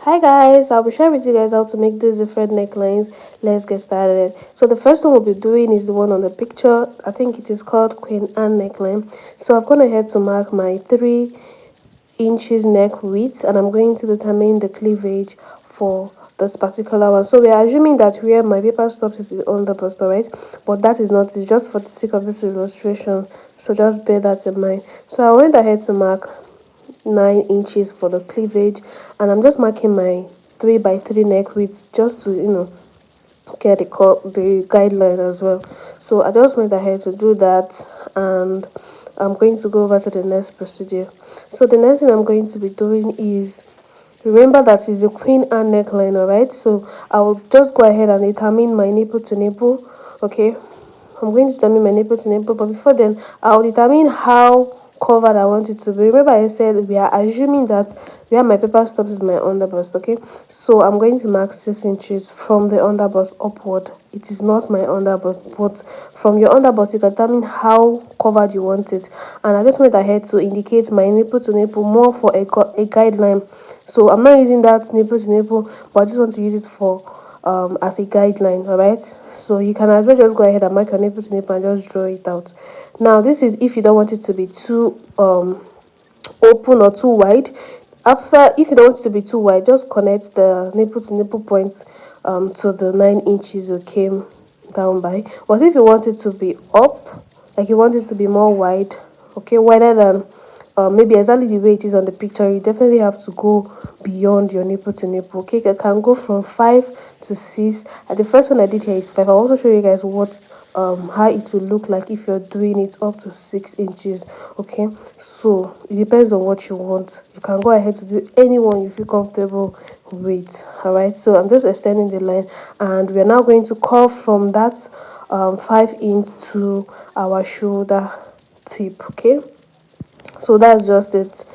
Hi guys, I'll be sharing with you guys how to make these different necklines. Let's get started. So the first one we'll be doing is the one on the picture. I think it is called Queen Anne neckline. So I'm gonna head to mark my 3 inches neck width, and I'm going to determine the cleavage for this particular one. So we are assuming that where my paper stops is on the bust, alright? But that is not, it's just for the sake of this illustration. So just bear that in mind. So I went ahead to mark 9 inches for the cleavage, and I'm just marking my 3 by 3 neck width just to get the guideline as well. So I just went ahead to do that, and I'm going to go over to the next procedure. So the next thing I'm going to be doing is, remember that is a Queen Anne neckline, alright? So I'll just go ahead and determine my nipple to nipple. Okay, I'm going to determine my nipple to nipple, but before then, I'll determine how covered I want it to be. Remember, I said we are assuming that where my paper stops is my underbust. Okay, so I'm going to mark 6 inches from the underbust upward. It is not my underbust, but from your underbust, you can determine how covered you want it. And I just went ahead to indicate my nipple to nipple more for a guideline. So I'm not using that nipple to nipple, but I just want to use it for as a guideline. All right, so you can as well just go ahead and mark your nipple to nipple and just draw it out. Now this is if you don't want it to be too open or too wide. After, if you don't want it to be too wide, just connect the nipple to nipple points to the 9 inches you came down by. But if you want it to be up, like you want it to be more wide, okay, wider than maybe exactly the way it is on the picture, you definitely have to go beyond your nipple to nipple. Okay, I can go from 5 to 6. And the first one I did here is 5. I'll also show you guys what how it will look like if you're doing it up to 6 inches. Okay, so it depends on what you want. You can go ahead to do any one you feel comfortable with. All right, so I'm just extending the line, and we're now going to curve from that 5 inch to our shoulder tip. Okay, so that's just it.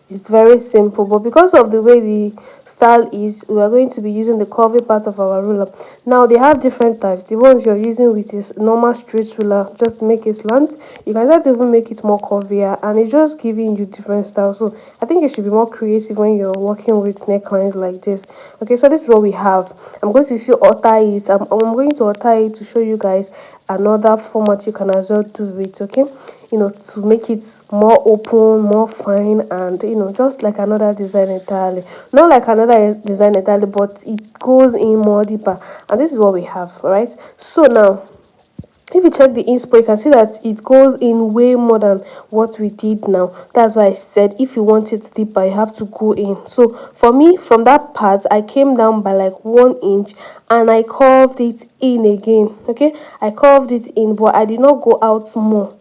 It's very simple, but because of the way the style is, we are going to be using the curvy part of our ruler. Now they have different types. The ones you're using with is normal straight ruler, just to make it slant. You can start to even make it more curvier, and it's just giving you different styles. So I think you should be more creative when you're working with necklines like this. Okay, so this is what we have. I'm going to show alter it. I'm going to alter it to show you guys another format you can as well do it. Okay, to make it more open, more fine, and just like another design entirely. Not like another design entirely, but it goes in more deeper. And this is what we have. All right, so now if you check the inspo, you can see that it goes in way more than what we did now. That's why I said if you want it deeper, you have to go in. So for me, from that part, I came down by like 1 inch, and I curved it in again. Okay, I curved it in, but I did not go out more.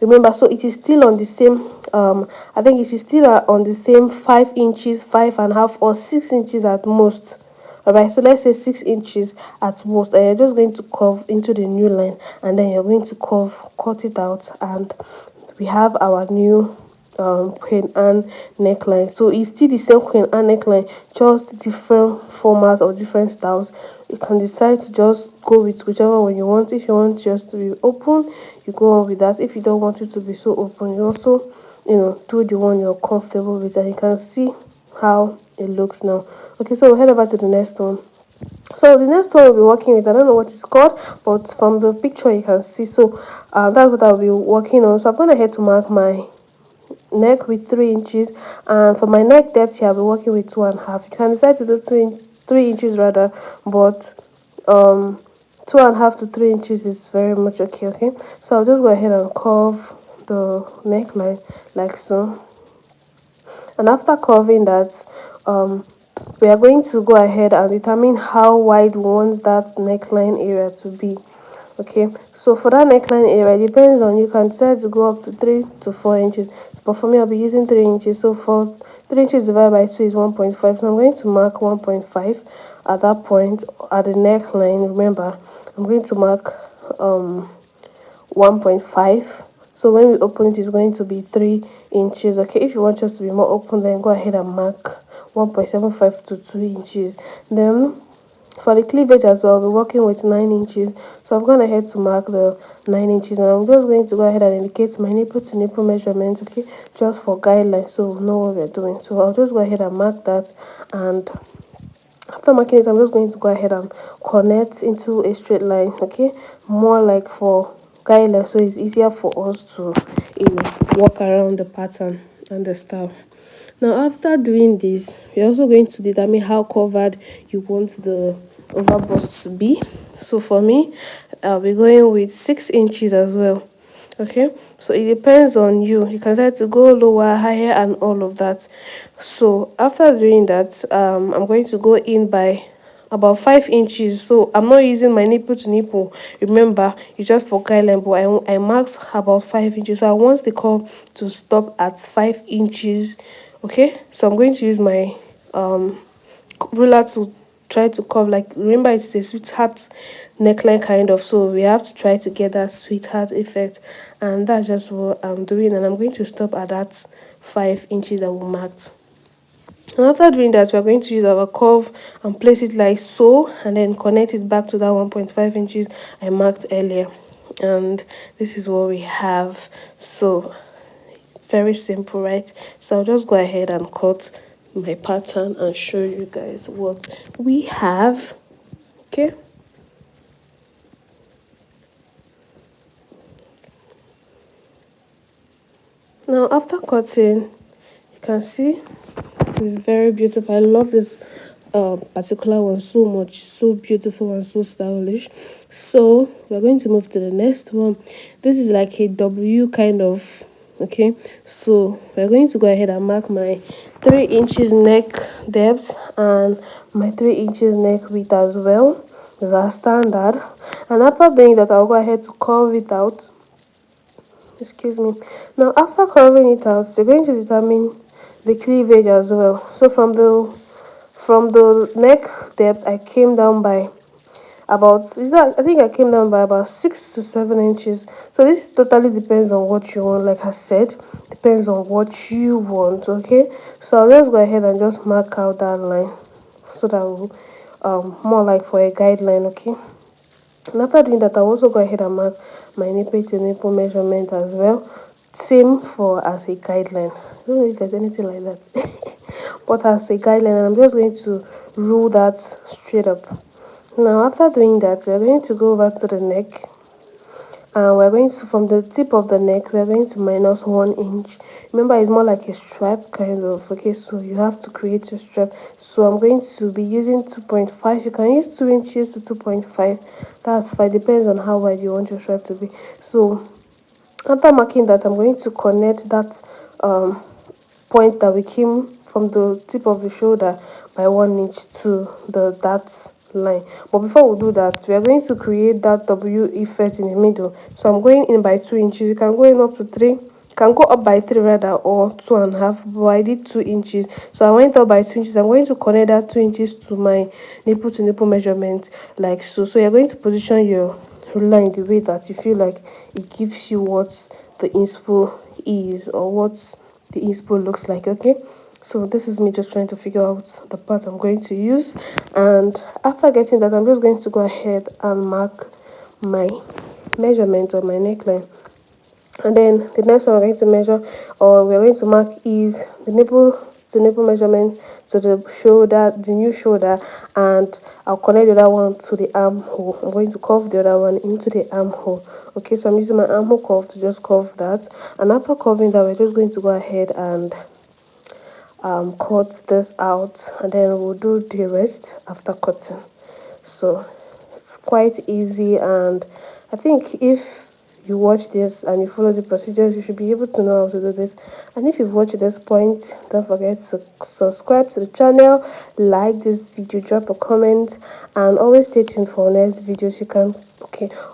Remember, so it is still on the same I think it is still on the same 5 inches, 5.5, or 6 inches at most. All right, so let's say 6 inches at most, and you're just going to curve into the new line, and then you're going to cut it out, and we have our new Queen Anne neckline. So it's still the same Queen Anne neckline, just different formats or different styles. You can decide to just go with whichever one you want. If you want just to be open, you go on with that. If you don't want it to be so open, you also do the one you're comfortable with, and you can see how it looks now. Okay, so we'll head over to the next one. So the next one we'll be working with, I don't know what it's called, but from the picture you can see. So that's what I'll be working on. So I'm going to head to mark my neck with 3 inches, and for my neck depth here I'll be working with 2.5. You can decide to do 3 inches rather, but 2.5 to 3 inches is very much okay. Okay, so I'll just go ahead and curve the neckline like so, and after curving that, we are going to go ahead and determine how wide we want that neckline area to be. Okay, so for that neckline area, it depends on, you can decide to go up to 3 to 4 inches, but for me I'll be using 3 inches. So for 3 inches divided by 2 is 1.5, so I'm going to mark 1.5 at that point at the neckline. Remember, I'm going to mark 1.5. So when we open it, it's going to be 3 inches. Okay, if you want just to be more open, then go ahead and mark 1.75 to 2 inches. Then For the cleavage as well, we're working with 9 inches. So I've gone ahead to mark the 9 inches, and I'm just going to go ahead and indicate my nipple to nipple measurement, okay, just for guidelines, so we know what we're doing. So I'll just go ahead and mark that, and after marking it, I'm just going to go ahead and connect into a straight line, okay, more like for guidelines, so it's easier for us to, walk around the pattern and the stuff. Now after doing this, we're also going to determine how covered you want the overbust to be. So for me, I'll be going with 6 inches as well. Okay, so it depends on you. You can try to go lower, higher, and all of that. So after doing that, I'm going to go in by about 5 inches. So I'm not using my nipple to nipple, remember, it's just for guideline, but I marked about 5 inches. So I want the curve to stop at 5 inches. Okay, so I'm going to use my ruler to try to curve, like, remember it's a sweetheart neckline kind of, so we have to try to get that sweetheart effect, and that's just what I'm doing. And I'm going to stop at that 5 inches that we marked. And after doing that, we're going to use our curve and place it like so, and then connect it back to that 1.5 inches I marked earlier. And this is what we have. So very simple, right? So I'll just go ahead and cut my pattern and show you guys what we have. Okay, now after cutting, you can see it is very beautiful. I love this particular one so much, so beautiful and so stylish. So we're going to move to the next one. This is like a W kind of, okay, so we're going to go ahead and mark my 3 inches neck depth and my 3 inches neck width as well. That's standard. And after doing that, I'll go ahead to curve it out. Excuse me. Now after curving it out, you're going to determine the cleavage as well. So from the neck depth, I came down by about, is that, I think I came down by about 6 to 7 inches. So this totally depends on what you want. Like I said, depends on what you want. Okay, so I'll just go ahead and just mark out that line, so that will more like for a guideline. Okay, and after doing that, I'll also go ahead and mark my nipple to nipple measurement as well, same for as a guideline. I don't know if there's anything like that, but as a guideline, and I'm just going to rule that straight up. Now after doing that, we're going to go over to the neck, and we're going to, from the tip of the neck, we're going to minus 1 inch. Remember, it's more like a stripe kind of, okay, so you have to create your stripe. So I'm going to be using 2.5. You can use 2 inches to 2.5, that's fine, depends on how wide you want your stripe to be. So after marking that, I'm going to connect that point that we came from the tip of the shoulder by 1 inch to that line. But before we do that, we are going to create that W effect in the middle. So I'm going in by 2 inches. You can go in up to 3, can go up by 3 rather, or 2.5, but I did 2 inches, so I went up by 2 inches. I'm going to connect that 2 inches to my nipple to nipple measurement, like so. So you're going to position your ruler in the way that you feel like it gives you what the inspo is, or what the inspo looks like. Okay, so this is me just trying to figure out the part I'm going to use. And after getting that, I'm just going to go ahead and mark my measurement of my neckline. And then the next one we're going to measure, or we're going to mark, is the nipple to nipple measurement to the shoulder, the new shoulder, and I'll connect the other one to the armhole. I'm going to curve the other one into the armhole. Okay, so I'm using my armhole curve to just curve that, and after curving that, we're just going to go ahead and cut this out, and then we'll do the rest after cutting. So it's quite easy, and I think if you watch this and you follow the procedures, you should be able to know how to do this. And if you've watched this point, don't forget to subscribe to the channel, like this video, drop a comment, and always stay tuned for next videos. You can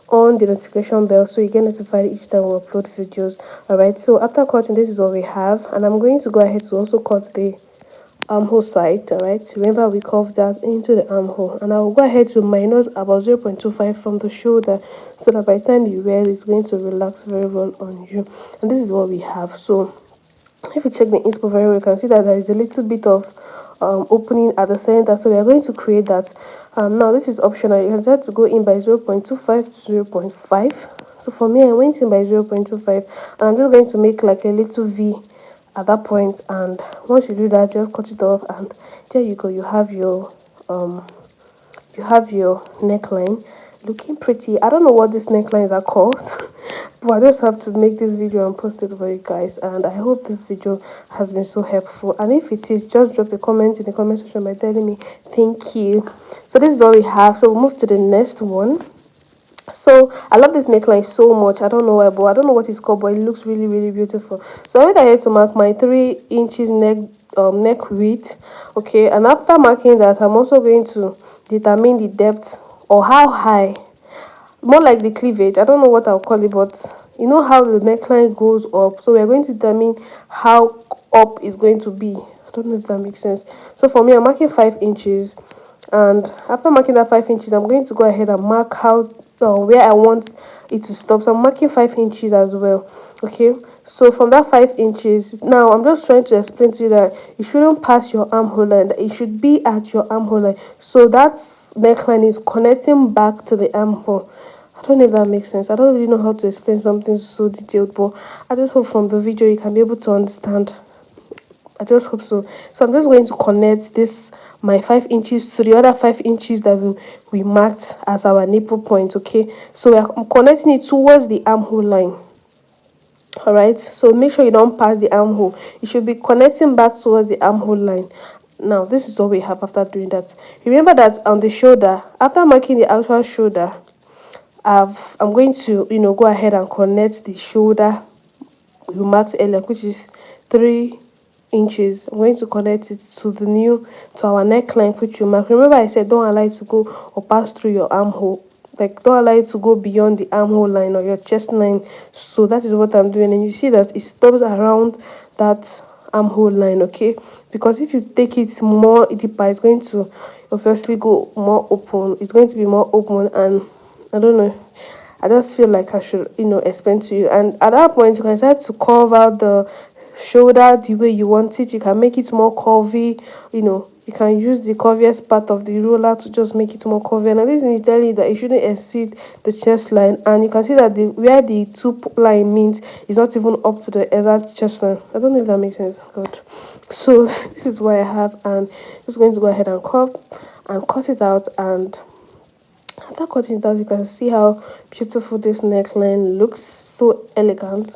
on the notification bell so you get notified each time we upload videos. All right, so after cutting, this is what we have, and I'm going to go ahead to also cut the armhole side. All right, remember we curved that into the armhole, and I will go ahead to minus about 0.25 from the shoulder, so that by the time you wear, it's going to relax very well on you. And this is what we have. So if you check the inspo very well, you can see that there is a little bit of opening at the center, so we are going to create that. Now this is optional. You can decide to go in by 0.25 to 0.5. So for me, I went in by 0.25, and I'm just going to make like a little V at that point. And once you do that, just cut it off, and there you go. You have your neckline looking pretty. I don't know what these necklines are called, but I just have to make this video and post it for you guys. And I hope this video has been so helpful, and if it is, just drop a comment in the comment section by telling me thank you. So this is all we have, so we'll move to the next one. So I love this neckline so much. I don't know why, but I don't know what it's called, but it looks really really beautiful. So I went ahead to mark my 3 inches neck width. Okay, and after marking that, I'm also going to determine the depth, or how high, more like the cleavage. I don't know what I'll call it, but you know how the neckline goes up, so we're going to determine how up is going to be. I don't know if that makes sense. So for me, I'm marking 5 inches, and after marking that 5 inches, I'm going to go ahead and mark how where I want it to stop. So I'm marking 5 inches as well. Okay, so from that 5 inches, now I'm just trying to explain to you that you shouldn't pass your armhole line, it should be at your armhole line, so that neckline is connecting back to the armhole. I don't know if that makes sense. I don't really know how to explain something so detailed, but I just hope from the video you can be able to understand. I just hope so. So I'm just going to connect this, my 5 inches, to the other 5 inches that we marked as our nipple point. Okay, so I'm connecting it towards the armhole line. All right, so make sure you don't pass the armhole. You should be connecting back towards the armhole line. Now this is what we have after doing that. Remember that on the shoulder, after marking the actual shoulder, I'm going to go ahead and connect the shoulder we marked earlier, which is 3 inches. I'm going to connect it to our neckline, which you mark. Remember I said don't allow it to go or pass through your armhole, like don't allow it to go beyond the armhole line or your chest line. So that is what I'm doing, and you see that it stops around that armhole line. Okay, because if you take it more deeper, it's going to obviously go more open. It's going to be more open, and I don't know, I just feel like I should explain to you. And at that point, you can start to cover the shoulder the way you want it. You can make it more curvy. You can use the curviest part of the roller to just make it more curvy. And this is telling you that it shouldn't exceed the chest line. And you can see that where the two line means is not even up to the exact chest line. I don't know if that makes sense. God. So this is what I have, and I'm just going to go ahead and cut it out. And after cutting it out, you can see how beautiful this neckline looks, so elegant.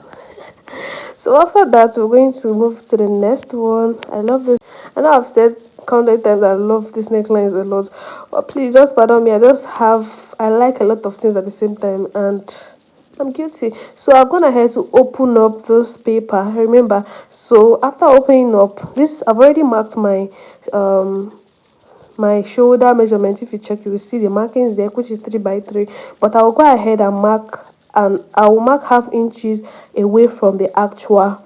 So after that, we're going to move to the next one. I love this. I know I've said countless times I love this neckline a lot, but please just pardon me. I like a lot of things at the same time, and I'm guilty. So I've gone ahead to open up this paper. Remember, so after opening up this, I've already marked my shoulder measurement. If you check, you will see the markings there, which is 3 by 3. But I will go ahead and I will mark ½ inches away from the actual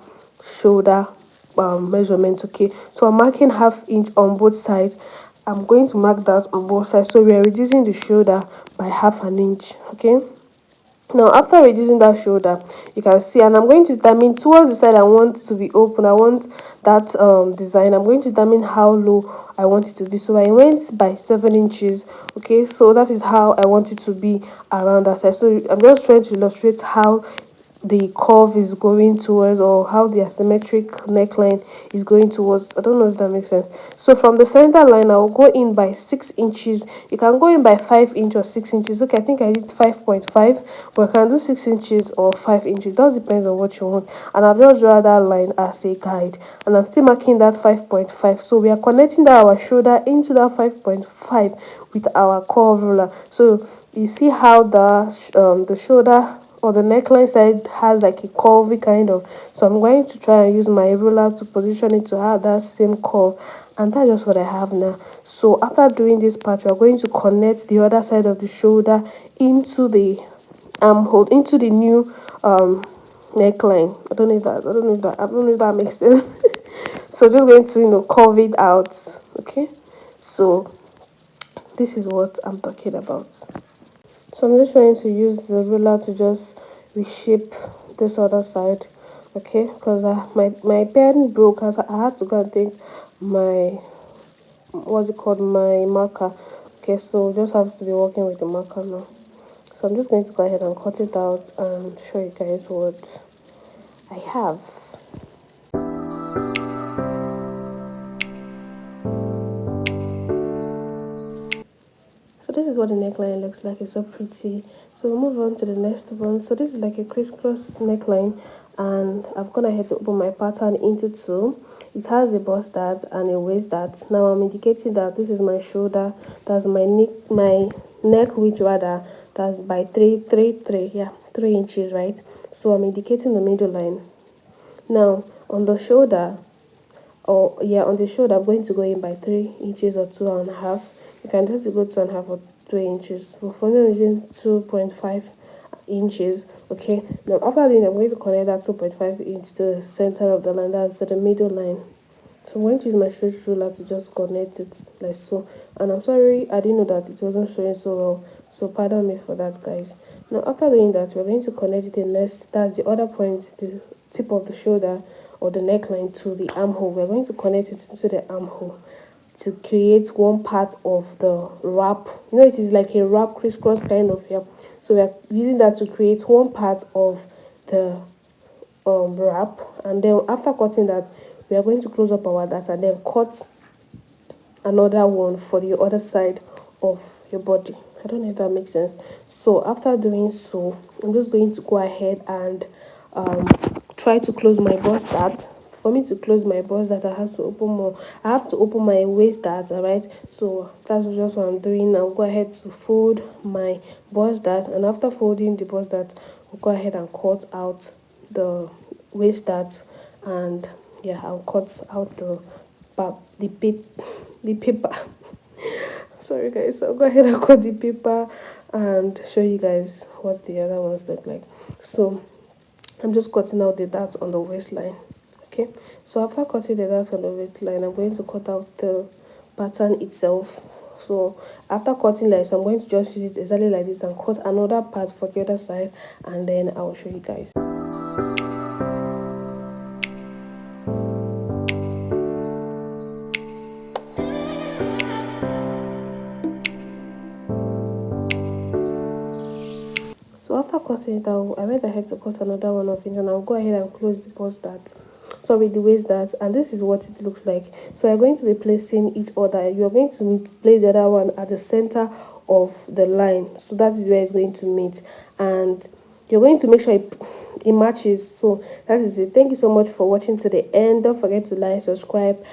shoulder measurement. Okay, so I'm marking ½ inch on both sides. I'm going to mark that on both sides, so we are reducing the shoulder by ½ inch. Okay, now after reducing that shoulder, you can see, and I'm going to determine towards the side I want to be open. I want that design. I'm going to determine how low I want it to be. So I went by 7 inches. Okay, so that is how I want it to be around that side. So I'm just trying to illustrate how the curve is going towards, or how the asymmetric neckline is going towards. I don't know if that makes sense. So from the center line, I'll go in by 6 inches. You can go in by 5 inches or 6 inches. Okay, I think I did 5.5, but I can do 6 inches or 5 inches. It does depends on what you want. And I've just drawn that line as a guide, and I'm still marking that 5.5. So we are connecting that our shoulder into that 5.5 with our curve ruler. So you see how the shoulder or the neckline side has like a curvy kind of. So I'm going to try and use my ruler to position it to have that same curve, and that's just what I have now. So after doing this part, we are going to connect the other side of the shoulder into the armhole, into the new neckline. I don't know if that makes sense. So just going to curve it out. Okay, so this is what I'm talking about. So I'm just trying to use the ruler to just reshape this other side. Okay, because my pen broke, as I had to go and take my what's it called, my marker. Okay, so just have to be working with the marker now. So I'm just going to go ahead and cut it out and show you guys what I have. So this is what the neckline looks like. It's so pretty. So we'll move on to the next one. So this is like a crisscross neckline, and I've gone ahead to open my pattern into two. It has a bust dart and a waist dart. Now I'm indicating that this is my shoulder, that's my neck width rather, that's by 3 inches, right? So I'm indicating the middle line. Now on the shoulder, on the shoulder, I'm going to go in by 3 inches or 2.5. You can try to go 2.5 or 3 inches, but for me I'm using 2.5 inches. Okay, now after doing, I'm going to connect that 2.5 inch to the center of the line, that's to the middle line. So I'm going to use my straight ruler to just connect it like so. And I'm sorry, I didn't know that it wasn't showing so well, so pardon me for that, guys. Now after doing that, we're going to connect it in next, that's the other point, the tip of the shoulder or the neckline, to the armhole. We're going to connect it into the armhole to create one part of the wrap. You know, it is like a wrap crisscross kind of here. So we're using that to create one part of the wrap, and then after cutting that, we are going to close up our dart and then cut another one for the other side of your body. I don't know if that makes sense. So after doing so, I'm just going to go ahead and try to close my bust dart. For me to close my bust dart, I have to open more. I have to open my waist dart, alright? So that's just what I'm doing. I'll go ahead to fold my bust dart, and after folding the bust dart, I'll go ahead and cut out the waist dart, and yeah, I'll cut out the paper. Sorry guys, I'll go ahead and cut the paper and show you guys what the other ones look like. So I'm just cutting out the dart on the waistline. Okay, so after cutting the dart on the waistline, I'm going to cut out the pattern itself. So after cutting like this, I'm going to just use it exactly like this and cut another part for the other side, and then I'll show you guys. So after cutting it out, I went ahead to cut another one of it, and I'll go ahead and close the bust dart, sorry, the waist dart, and this is what it looks like. So you're going to be placing each other. You're going to place the other one at the center of the line, so that is where it's going to meet, and you're going to make sure it matches. So that is it. Thank you so much for watching to the end. Don't forget to like, subscribe,